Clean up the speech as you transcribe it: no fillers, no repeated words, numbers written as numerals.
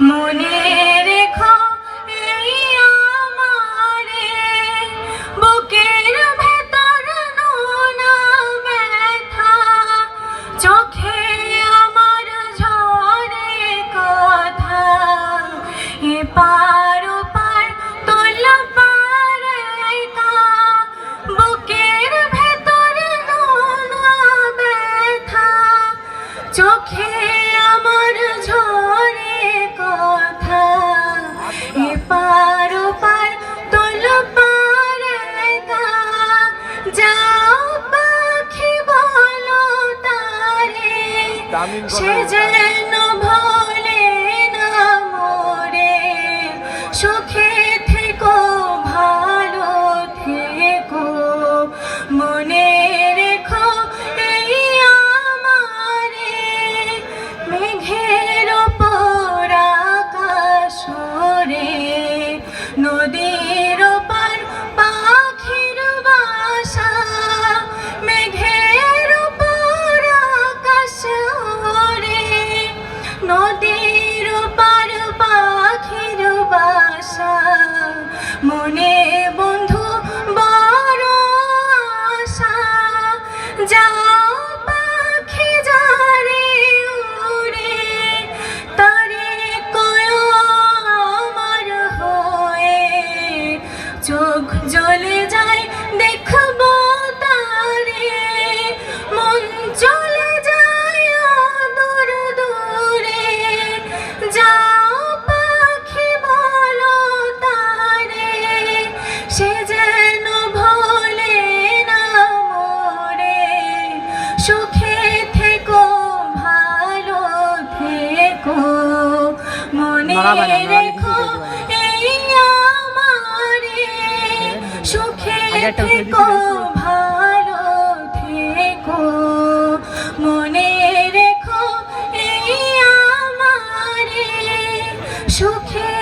মনে রেখো এই আমারে, বুকের ভেতর নোনা ব্যথা, চোখে আমার ঝরে কথা, এপার ওপার তোলপাড় একা, বুকের ভেতর নোনা ব্যথা, চোখে আমার ঝরে কথা, এপার ওপার তোলপাড় একা, যাও পাখি বলো তারে, সে যেন ভোলে না মোরে, সুখে থেকো ভালো থেকো, মনে রেখো এই আমারে, মেঘের ওপর আকাশ ওরে, নদীর ওপার পাখির বাসা, মেঘের ওপর আকাশ ওরে, নদীর ওপার পাখির বাসা, মনে বন্ধু বড় আশা, যাও পাখি যারে উড়ে, তারে কয়ো আমার হয়ে, চোখ জ্বলে যায় দেখবো তারে, মন চলে যায় দূর দূরে, যাও পাখি বলো তারে, সে যেন ভোলে না মোরে, সুখে থেকো ভালো থেকো, মনে রেখো এই আমারে, সুখে থেকো ভালো থেকো, মনে রেখো এই আমারে, সুখে